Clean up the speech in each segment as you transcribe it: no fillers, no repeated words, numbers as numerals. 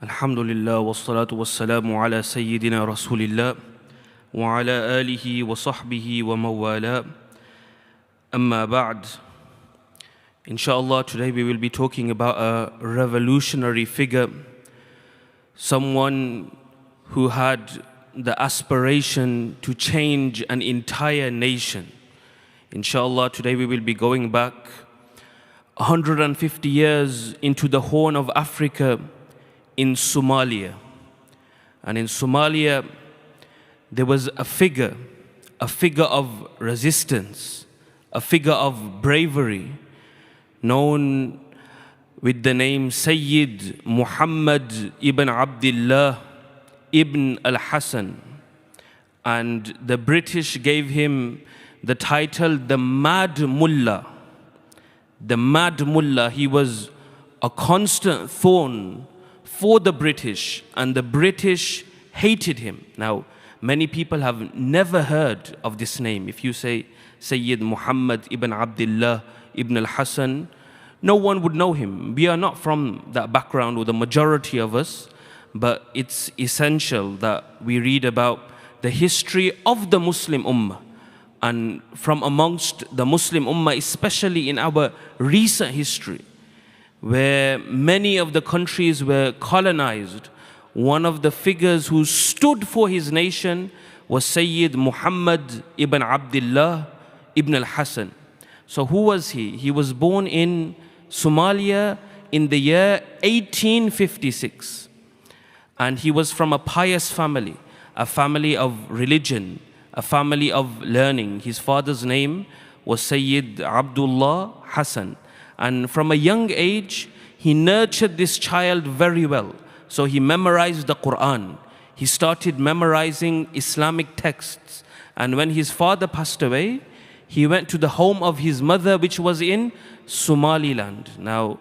Alhamdulillah wassalatu wassalamu ala Sayyidina Rasulillah wa ala alihi wa sahbihi wa mawala. Amma ba'd. Inshallah, today we will be talking about a revolutionary figure, someone who had the aspiration to change an entire nation. Inshallah, today we will be going back 150 years into the Horn of Africa in Somalia. And in Somalia, there was a figure of resistance, a figure of bravery, known with the name Sayyid Muhammad ibn Abdullah ibn al-Hasan. And the British gave him the title the Mad Mulla. The Mad Mulla. He was a constant thorn for the British, and the British hated him. Now, many people have never heard of this name. If you say Sayyid Muhammad ibn Abdullah ibn al-Hasan, no one would know him. We are not from that background, or the majority of us, but it's essential that we read about the history of the Muslim Ummah. And from amongst the Muslim Ummah, especially in our recent history, where many of the countries were colonized, one of the figures who stood for his nation was Sayyid Muhammad ibn Abdullah ibn al-Hasan. So who was he? He was born in Somalia in the year 1856. And he was from a pious family, a family of religion, a family of learning. His father's name was Sayyid Abdullah Hasan. And from a young age, he nurtured this child very well. So he memorized the Quran. He started memorizing Islamic texts. And when his father passed away, he went to the home of his mother, which was in Somaliland. Now,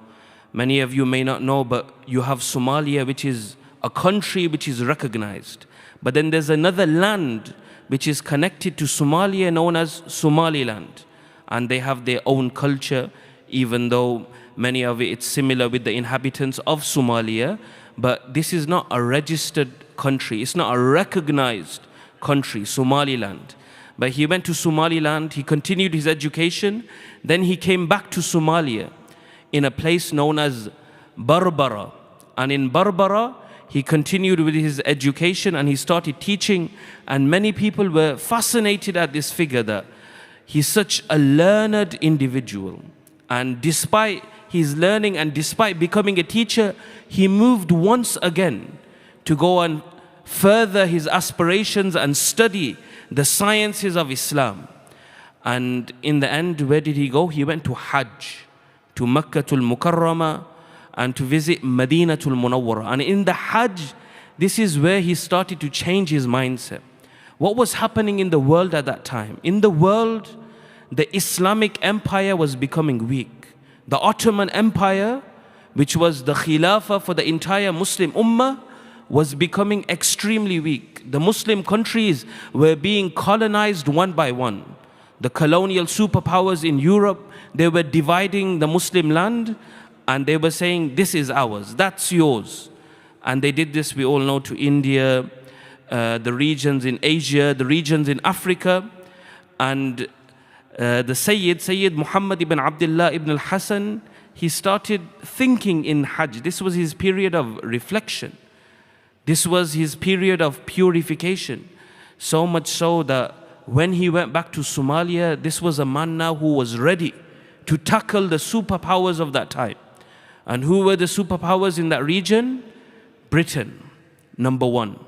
many of you may not know, but you have Somalia, which is a country which is recognized. But then there's another land which is connected to Somalia, known as Somaliland. And they have their own culture, even though many of it's similar with the inhabitants of Somalia. But this is not a registered country. It's not a recognized country, Somaliland. But he went to Somaliland, he continued his education, then he came back to Somalia in a place known as Barbara. And in Barbara, he continued with his education and he started teaching. And many people were fascinated at this figure, that he's such a learned individual. And despite his learning and despite becoming a teacher, he moved once again to go and further his aspirations and study the sciences of Islam. And in the end, where did he go? He went to Hajj, to Makkatul Mukarramah, and to visit Madinatul Munawwarah. And in the Hajj, this is where he started to change his mindset. What was happening in the world at that time? In the world, the Islamic empire was becoming weak. The Ottoman Empire, which was the Khilafah for the entire Muslim Ummah, was becoming extremely weak. The Muslim countries were being colonized one by one. The colonial superpowers in Europe, they were dividing the Muslim land, and they were saying, this is ours, that's yours. And they did this, we all know, to India, the regions in Asia, the regions in Africa. And the Sayyid Muhammad ibn Abdullah ibn al-Hasan, he started thinking in Hajj. This was his period of reflection. This was his period of purification. So much so that when he went back to Somalia, this was a man now who was ready to tackle the superpowers of that time. And who were the superpowers in that region? Britain, number one.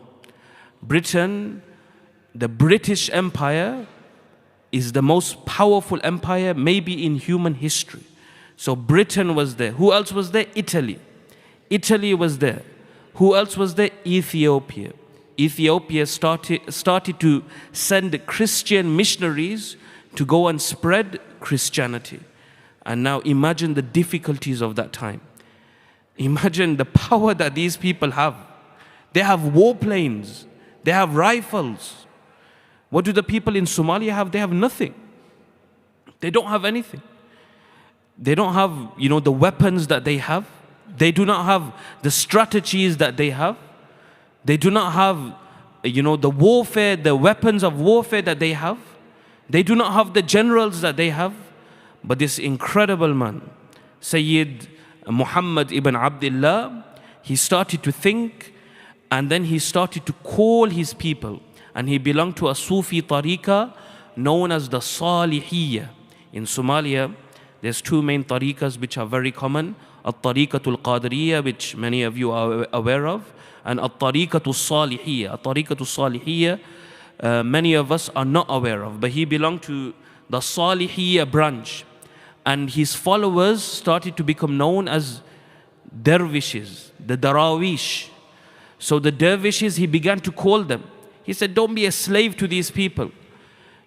Britain, the British Empire, is the most powerful empire maybe in human history. So Britain was there. Who else was there? Italy. Italy was there. Who else was there? Ethiopia. Ethiopia started to send Christian missionaries to go and spread Christianity. And now imagine the difficulties of that time. Imagine the power that these people have. They have warplanes. They have rifles. What do the people in Somalia have? They have nothing. They don't have anything. They don't have, the weapons that they have. They do not have the strategies that they have. They do not have, the warfare, the weapons of warfare that they have. They do not have the generals that they have. But this incredible man, Sayyid Muhammad ibn Abdullah, he started to think, and then he started to call his people. And he belonged to a Sufi tariqah known as the Salihiyya. In Somalia, there's two main tariqahs which are very common. At-Tariqatul Qadiriyya, which many of you are aware of, and At-Tariqatul Salihiyya. At-Tariqatul Salihiyya, many of us are not aware of, but he belonged to the Salihiyya branch. And his followers started to become known as dervishes, the Darawish. So the dervishes, he began to call them. He said, don't be a slave to these people.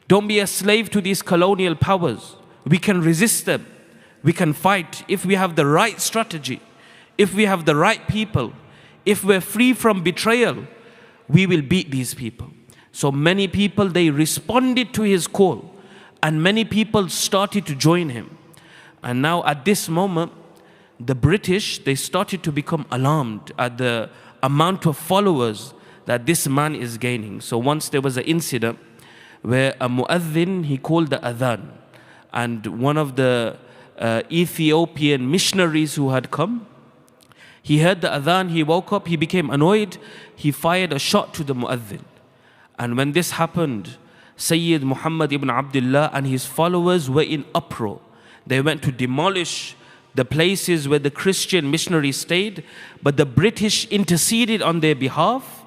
Don't be a slave to these colonial powers. We can resist them. We can fight if we have the right strategy, if we have the right people, if we're free from betrayal, we will beat these people. So many people, they responded to his call, and many people started to join him. And now at this moment, the British, they started to become alarmed at the amount of followers that this man is gaining. So once there was an incident where a mu'adhin, he called the adhan, and one of the Ethiopian missionaries who had come, he heard the adhan, he woke up, he became annoyed, he fired a shot to the mu'adhin. And when this happened, Sayyid Muhammad ibn Abdullah and his followers were in uproar. They went to demolish the places where the Christian missionaries stayed, but the British interceded on their behalf,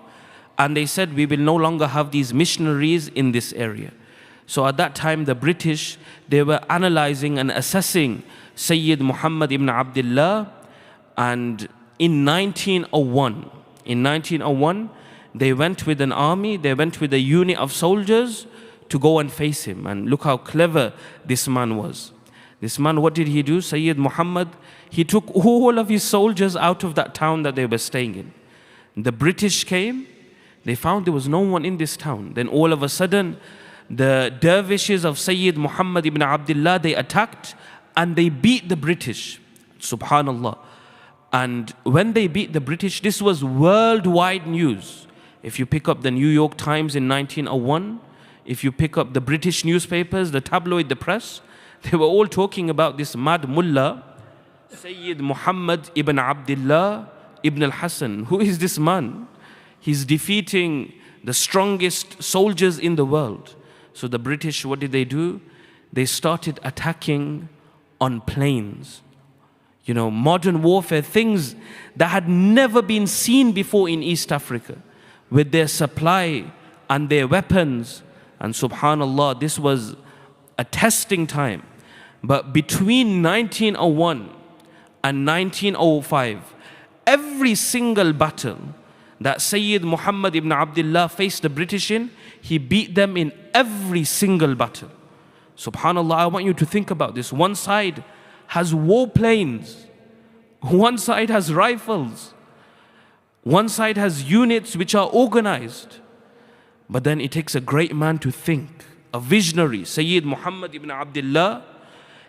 and they said, we will no longer have these missionaries in this area. So at that time, the British, they were analyzing and assessing Sayyid Muhammad ibn Abdullah, and in 1901, they went with an army, they went with a unit of soldiers to go and face him. And look how clever this man was. This man, what did he do? Sayyid Muhammad, he took all of his soldiers out of that town that they were staying in. The British came, they found there was no one in this town. Then all of a sudden, the dervishes of Sayyid Muhammad ibn Abdullah, they attacked and they beat the British. Subhanallah. And when they beat the British, this was worldwide news. If you pick up the New York Times in 1901, if you pick up the British newspapers, the tabloid, the press, they were all talking about this mad Mulla, Sayyid Muhammad ibn Abdullah ibn al-Hasan. Who is this man? He's defeating the strongest soldiers in the world. So the British, what did they do? They started attacking on planes. Modern warfare, things that had never been seen before in East Africa, with their supply and their weapons. And subhanallah, this was a testing time. But between 1901 and 1905, every single battle that Sayyid Muhammad ibn Abdullah faced the British in, he beat them in every single battle. Subhanallah, I want you to think about this. One side has warplanes, one side has rifles, one side has units which are organized. But then it takes a great man to think, a visionary. Sayyid Muhammad ibn Abdullah,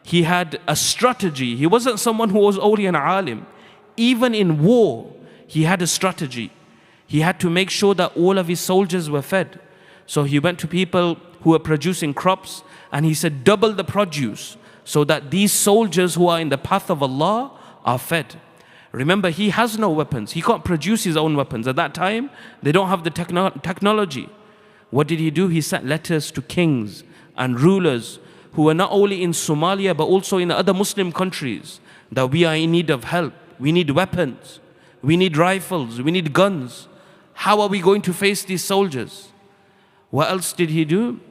he had a strategy. He wasn't someone who was only an alim. Even in war, he had a strategy. He had to make sure that all of his soldiers were fed. So he went to people who were producing crops, and he said, double the produce so that these soldiers who are in the path of Allah are fed. Remember, he has no weapons. He can't produce his own weapons. At that time, they don't have the technology. What did he do? He sent letters to kings and rulers who were not only in Somalia but also in other Muslim countries, that we are in need of help. We need weapons. We need rifles. We need guns. How are we going to face these soldiers? What else did he do?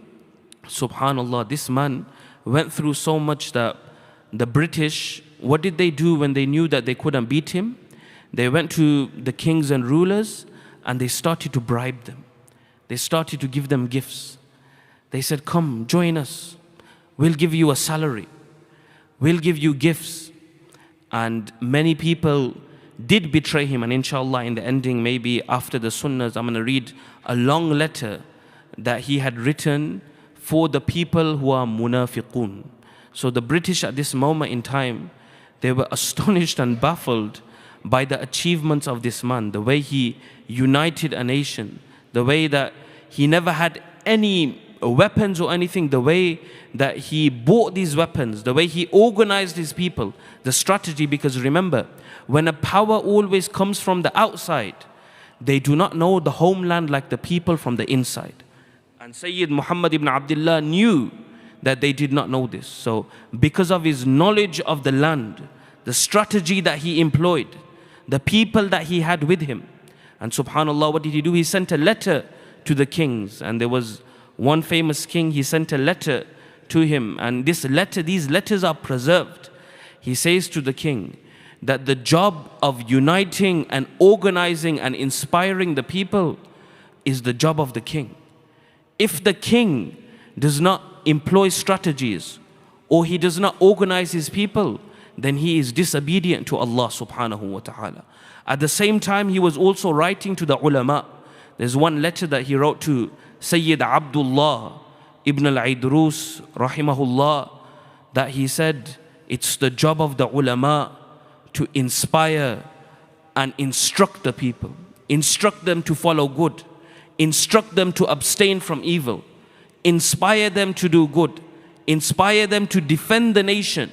Subhanallah, this man went through so much that the British, what did they do when they knew that they couldn't beat him? They went to the kings and rulers and they started to bribe them. They started to give them gifts. They said, come, join us. We'll give you a salary. We'll give you gifts. And many people did betray him. And inshallah, in the ending, maybe after the sunnahs, I'm going to read a long letter that he had written for the people who are munafiqun. So the British at this moment in time, they were astonished and baffled by the achievements of this man, the way he united a nation, the way that he never had any weapons or anything, the way that he bought these weapons, the way he organized his people, the strategy. Because remember, when a power always comes from the outside, they do not know the homeland like the people from the inside. And Sayyid Muhammad ibn Abdullah knew that they did not know this. So because of his knowledge of the land, the strategy that he employed, the people that he had with him, and subhanAllah, what did he do? He sent a letter to the kings. And there was one famous king, he sent a letter to him, and these letters are preserved. He says to the king that the job of uniting and organizing and inspiring the people is the job of the king. If the king does not employ strategies or he does not organize his people, then he is disobedient to Allah subhanahu wa ta'ala. At the same time, he was also writing to the ulama. There's one letter that he wrote to Sayyid Abdullah ibn al-Idrus rahimahullah, that he said it's the job of the ulama to inspire and instruct the people, instruct them to follow good, instruct them to abstain from evil, inspire them to do good, inspire them to defend the nation.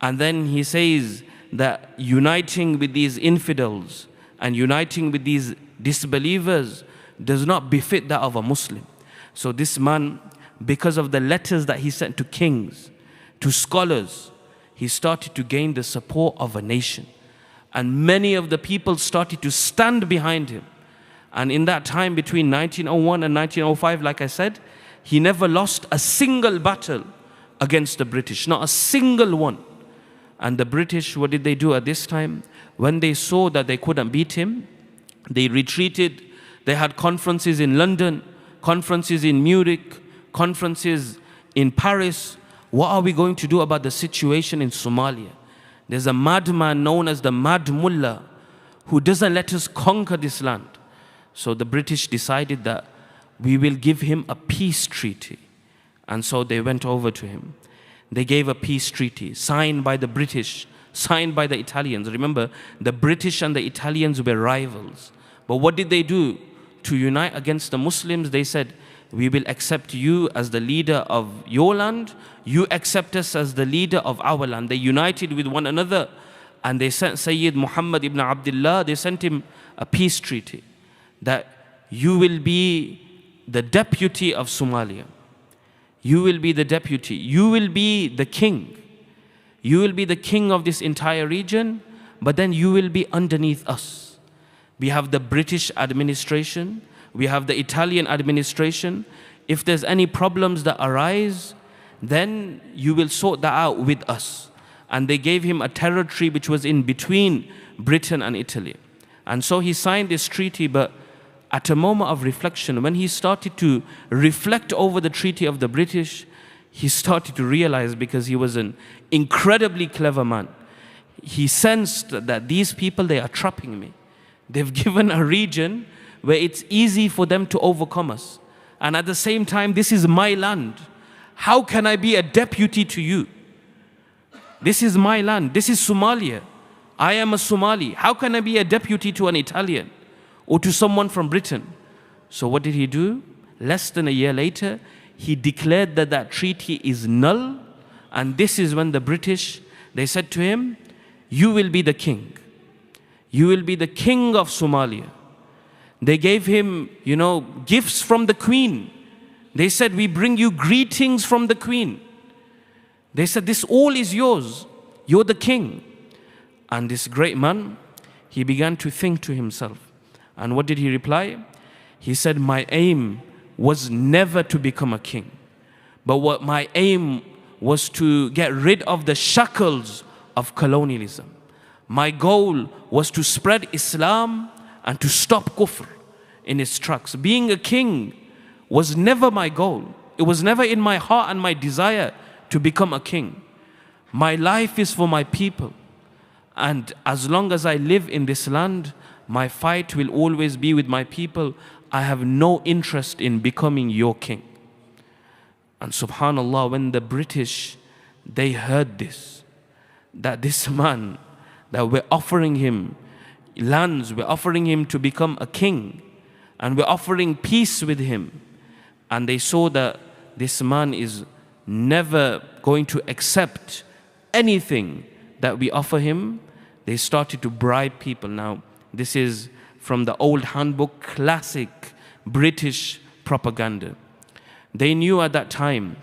And then he says that uniting with these infidels and uniting with these disbelievers does not befit that of a Muslim. So this man, because of the letters that he sent to kings, to scholars, he started to gain the support of a nation. And many of the people started to stand behind him. And in that time between 1901 and 1905, like I said, he never lost a single battle against the British, not a single one. And the British, what did they do at this time? When they saw that they couldn't beat him, they retreated. They had conferences in London, conferences in Munich, conferences in Paris. What are we going to do about the situation in Somalia? There's a madman known as the Mad Mulla who doesn't let us conquer this land. So the British decided that we will give him a peace treaty. And so they went over to him. They gave a peace treaty signed by the British, signed by the Italians. Remember, the British and the Italians were rivals. But what did they do? To unite against the Muslims, they said, we will accept you as the leader of your land. You accept us as the leader of our land. They united with one another, and they sent Sayyid Muhammad ibn Abdullah, they sent him a peace treaty that you will be the deputy of Somalia. You will be the deputy. You will be the king. You will be the king of this entire region, but then you will be underneath us. We have the British administration. We have the Italian administration. If there's any problems that arise, then you will sort that out with us. And they gave him a territory which was in between Britain and Italy. And so he signed this treaty, but at a moment of reflection, when he started to reflect over the treaty of the British, he started to realize, because he was an incredibly clever man, he sensed that these people, they are trapping me. They've given a region where it's easy for them to overcome us. And at the same time, this is my land. How can I be a deputy to you? This is my land. This is Somalia. I am a Somali. How can I be a deputy to an Italian or to someone from Britain? So what did he do? Less than a year later, he declared that that treaty is null. And this is when the British, they said to him, you will be the king. You will be the king of Somalia. They gave him, gifts from the queen. They said, we bring you greetings from the queen. They said, this all is yours. You're the king. And this great man, he began to think to himself. And what did he reply? He said, my aim was never to become a king. But what my aim was to get rid of the shackles of colonialism. My goal was to spread Islam and to stop kufr in its tracks. Being a king was never my goal. It was never in my heart and my desire to become a king. My life is for my people. And as long as I live in this land, my fight will always be with my people. I have no interest in becoming your king. And subhanAllah, when the British, they heard this, that this man, that we're offering him lands, we're offering him to become a king, and we're offering peace with him. And they saw that this man is never going to accept anything that we offer him. They started to bribe people. Now, this is from the old handbook, classic British propaganda. They knew at that time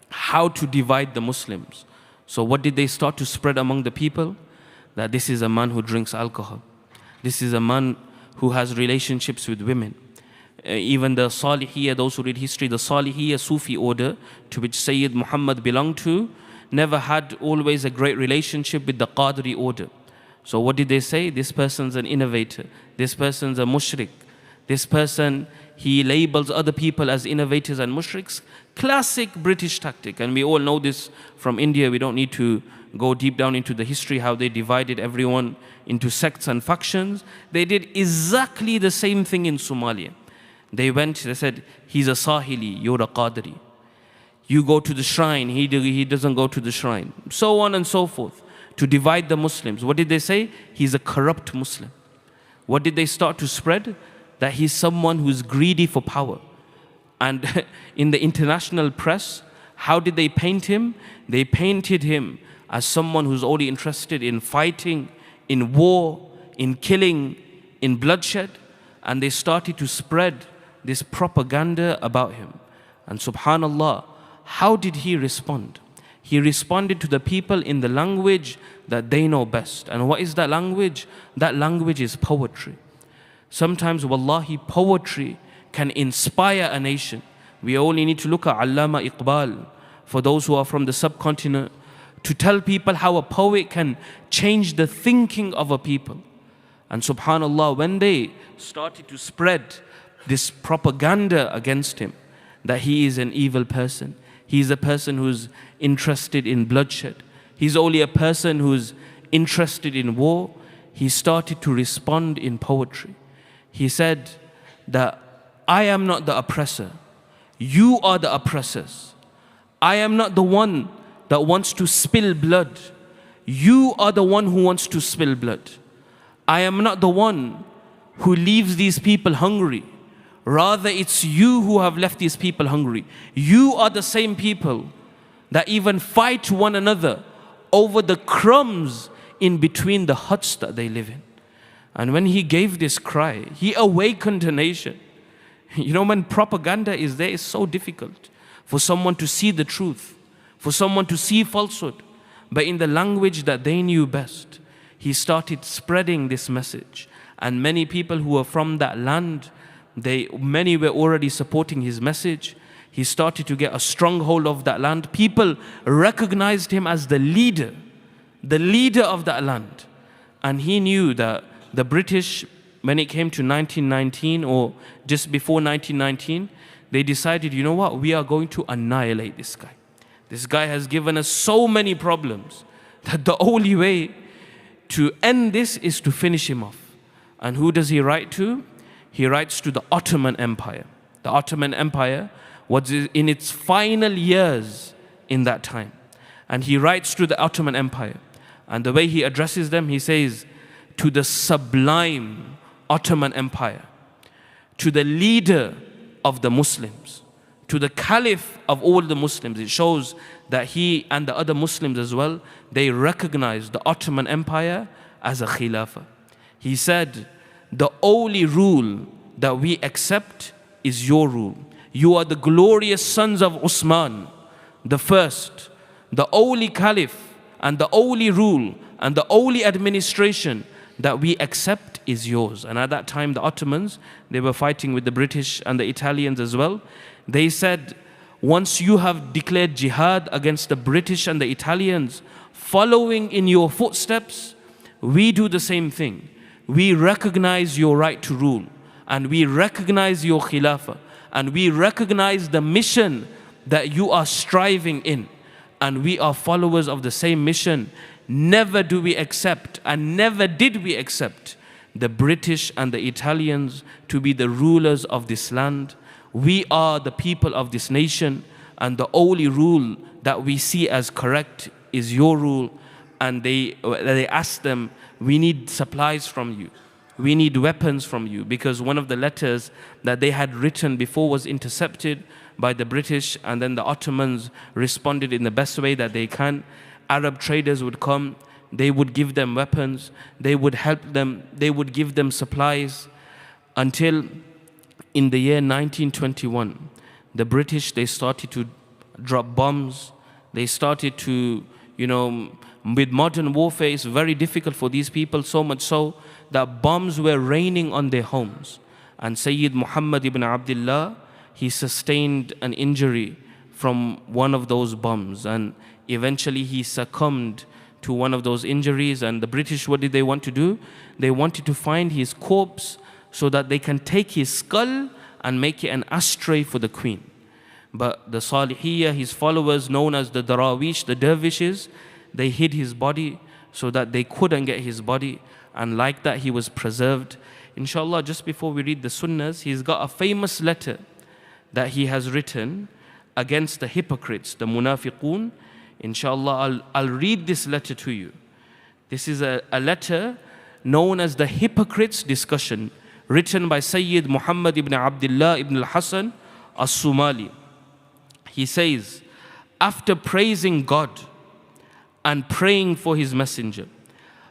how to divide the Muslims. So what did they start to spread among the people? That this is a man who drinks alcohol. This is a man who has relationships with women. Even the Salihiyya, those who read history, the Salihiyya Sufi order to which Sayyid Muhammad belonged to, never had always a great relationship with the Qadri order. So what did they say? This person's an innovator. This person's a mushrik. This person, he labels other people as innovators and mushriks. Classic British tactic. And we all know this from India. We don't need to go deep down into the history, how they divided everyone into sects and factions. They did exactly the same thing in Somalia. They went, they said, he's a Sahili, you're a Qadri. You go to the shrine, he doesn't go to the shrine. So on and so forth, to divide the Muslims. What did they say? He's a corrupt Muslim. What did they start to spread? That he's someone who's greedy for power. And in the international press, how did they paint him? They painted him as someone who's only interested in fighting, in war, in killing, in bloodshed. And they started to spread this propaganda about him. And subhanallah, how did he respond? He responded to the people in the language that they know best. And what is that language? That language is poetry. Sometimes, wallahi, poetry can inspire a nation. We only need to look at Allama Iqbal, for those who are from the subcontinent, to tell people how a poet can change the thinking of a people. And subhanallah, when they started to spread this propaganda against him, that he is an evil person, he's a person who's interested in bloodshed, he's only a person who's interested in war, he started to respond in poetry. He said that I am not the oppressor, you are the oppressors. I am not the one that wants to spill blood, you are the one who wants to spill blood. I am not the one who leaves these people hungry. Rather, it's you who have left these people hungry. You are the same people that even fight one another over the crumbs in between the huts that they live in. And when he gave this cry, he awakened a nation. You know, when propaganda is there, it's so difficult for someone to see the truth, for someone to see falsehood. But in the language that they knew best, he started spreading this message. And many people who were from that land, many were already supporting his message. He started to get a stronghold of that land. People recognized him as the leader of that land. And he knew that the British, when it came to 1919 or just before 1919, they decided, you know what, we are going to annihilate this guy. This guy has given us so many problems that the only way to end this is to finish him off. And who does he write to? He writes to the Ottoman Empire. The Ottoman Empire was in its final years in that time. And he writes to the Ottoman Empire. And the way he addresses them, he says, to the sublime Ottoman Empire, to the leader of the Muslims, to the Caliph of all the Muslims. It shows that he and the other Muslims as well, they recognize the Ottoman Empire as a Khilafah. He said, the only rule that we accept is your rule. You are the glorious sons of Usman, the first, the only Caliph, and the only rule and the only administration that we accept is yours. And at that time, the Ottomans, they were fighting with the British and the Italians as well. They said, once you have declared jihad against the British and the Italians, following in your footsteps, we do the same thing. We recognize your right to rule, and we recognize your khilafah, and we recognize the mission that you are striving in, and we are followers of the same mission. Never do we accept, and never did we accept, the British and the Italians to be the rulers of this land. We are the people of this nation, and the only rule that we see as correct is your rule. And they asked them, we need supplies from you. We need weapons from you, because one of the letters that they had written before was intercepted by the British, and then the Ottomans responded in the best way that they can. Arab traders would come, they would give them weapons, they would help them, they would give them supplies, until in the year 1921, the British, they started to drop bombs. They started to, with modern warfare, it's very difficult for these people, so much so that bombs were raining on their homes. And Sayyid Muhammad ibn Abdullah, he sustained an injury from one of those bombs, and eventually he succumbed to one of those injuries. And the British, what did they want to do? They wanted to find his corpse so that they can take his skull and make it an ashtray for the queen. But the Salihiyya, his followers known as the Darawish, the dervishes, they hid his body so that they couldn't get his body, and like that he was preserved. Inshallah, just before we read the Sunnahs, he's got a famous letter that he has written against the hypocrites, the Munafiqun. Inshallah, I'll read this letter to you. This is a letter known as the Hypocrites Discussion, written by Sayyid Muhammad ibn Abdullah ibn al-Hasan as-Sumali. He says, after praising God and praying for His Messenger,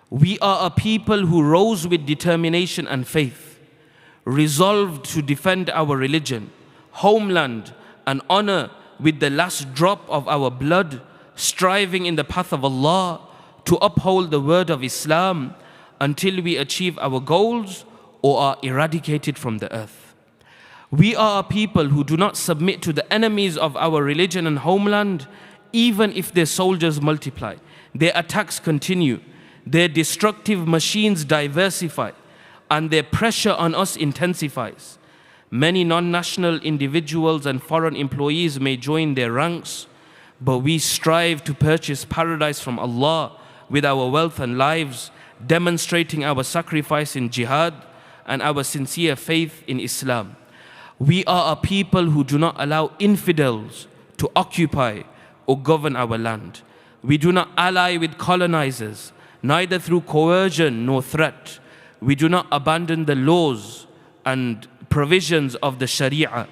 we are a people who rose with determination and faith, resolved to defend our religion, homeland, and honor with the last drop of our blood, striving in the path of Allah to uphold the word of Islam until we achieve our goals or are eradicated from the earth. We are a people who do not submit to the enemies of our religion and homeland, even if their soldiers multiply, their attacks continue, their destructive machines diversify, and their pressure on us intensifies. Many non-national individuals and foreign employees may join their ranks, but we strive to purchase paradise from Allah with our wealth and lives, demonstrating our sacrifice in jihad and our sincere faith in Islam. We are a people who do not allow infidels to occupy or govern our land. We do not ally with colonizers, neither through coercion nor threat. We do not abandon the laws and provisions of the Sharia,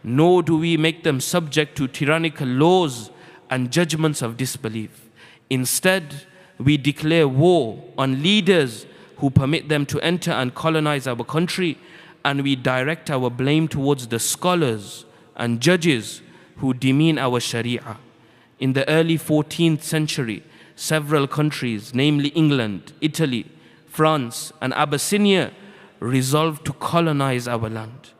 nor do we make them subject to tyrannical laws and judgments of disbelief. Instead, we declare war on leaders who permit them to enter and colonize our country, and we direct our blame towards the scholars and judges who demean our Sharia. In the early 14th century, several countries, namely England, Italy, France, and Abyssinia, resolved to colonize our land.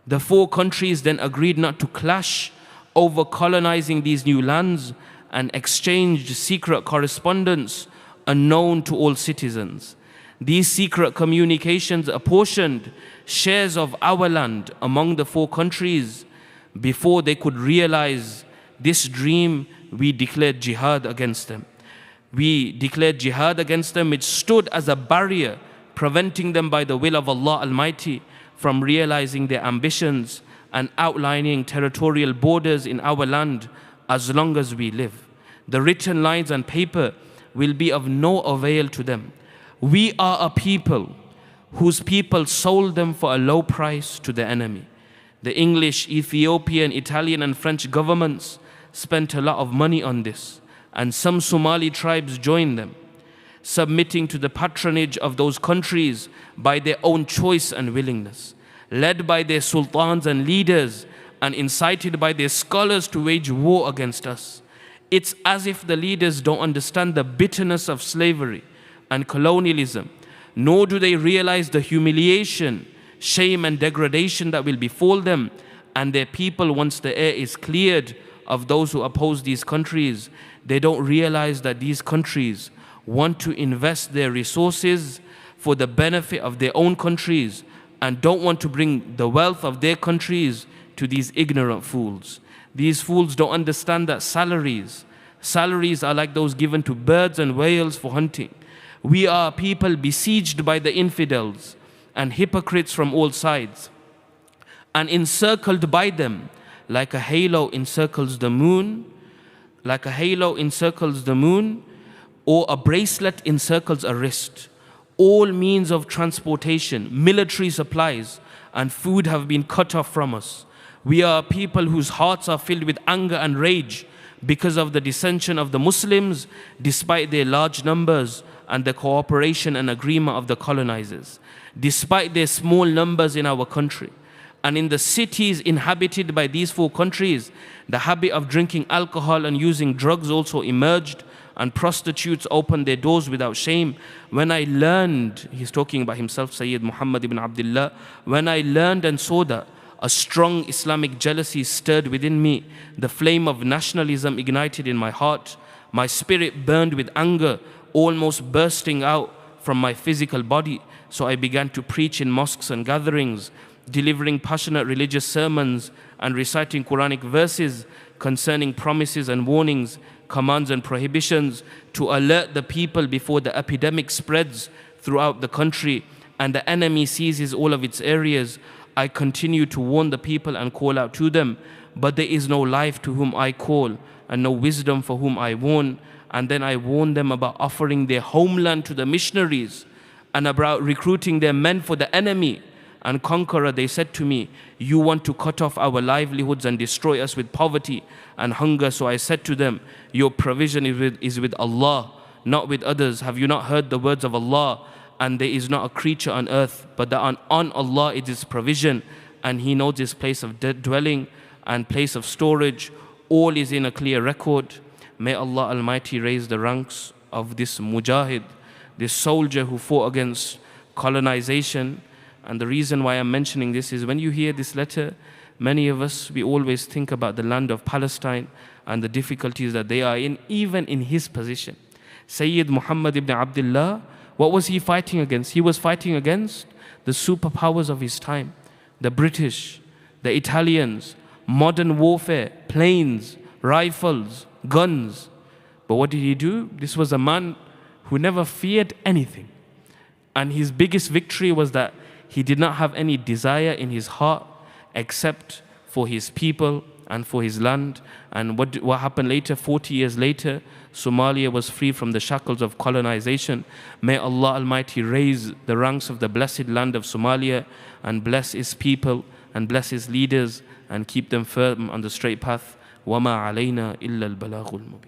The four countries then agreed not to clash over colonizing these new lands, and exchanged secret correspondence unknown to all citizens. These secret communications apportioned shares of our land among the four countries. Before they could realize this dream, we declared jihad against them. We declared jihad against them, which stood as a barrier preventing them by the will of Allah Almighty from realizing their ambitions and outlining territorial borders in our land as long as we live. The written lines on paper will be of no avail to them. We are a people whose people sold them for a low price to the enemy. The English, Ethiopian, Italian, and French governments spent a lot of money on this, and some Somali tribes joined them, submitting to the patronage of those countries by their own choice and willingness, led by their sultans and leaders, and incited by their scholars to wage war against us. It's as if the leaders don't understand the bitterness of slavery and colonialism, nor do they realize the humiliation, shame, and degradation that will befall them and their people once the air is cleared of those who oppose these countries. They don't realize that these countries want to invest their resources for the benefit of their own countries and don't want to bring the wealth of their countries to these ignorant fools. These fools don't understand that salaries are like those given to birds and whales for hunting. We are a people besieged by the infidels and hypocrites from all sides, and encircled by them like a halo encircles the moon, or a bracelet encircles a wrist, All means of transportation, military supplies, and food have been cut off from us. We are a people whose hearts are filled with anger and rage because of the dissension of the Muslims, despite their large numbers and the cooperation and agreement of the colonizers. Despite their small numbers in our country, and in the cities inhabited by these four countries, the habit of drinking alcohol and using drugs also emerged, and prostitutes opened their doors without shame. When I learned, he's talking about himself, Sayyid Muhammad ibn Abdullah, when I learned and saw that, a strong Islamic jealousy stirred within me, the flame of nationalism ignited in my heart, my spirit burned with anger, almost bursting out from my physical body. So I began to preach in mosques and gatherings, delivering passionate religious sermons and reciting Quranic verses concerning promises and warnings, commands and prohibitions, to alert the people before the epidemic spreads throughout the country and the enemy seizes all of its areas. I continue to warn the people and call out to them, but there is no life to whom I call and no wisdom for whom I warn. And then I warn them about offering their homeland to the missionaries and about recruiting their men for the enemy and conqueror. They said to me, you want to cut off our livelihoods and destroy us with poverty and hunger. So I said to them, your provision is with Allah, not with others. Have you not heard the words of Allah? And there is not a creature on earth, but that on Allah is His provision, and He knows His place of dwelling and place of storage. All is in a clear record. May Allah Almighty raise the ranks of this mujahid, this soldier who fought against colonization. And the reason why I'm mentioning this is when you hear this letter, many of us, we always think about the land of Palestine and the difficulties that they are in, even in his position. Sayyid Muhammad ibn Abdullah, what was he fighting against? He was fighting against the superpowers of his time, the British, the Italians, modern warfare, planes, rifles, guns. But what did he do? This was a man who never feared anything. And his biggest victory was that he did not have any desire in his heart except for his people and for his land. And what happened later, 40 years later, Somalia was free from the shackles of colonization. May Allah Almighty raise the ranks of the blessed land of Somalia and bless His people and bless His leaders and keep them firm on the straight path. وَمَا عَلَيْنَا إِلَّا الْبَلَاغُ الْمُبِينُ.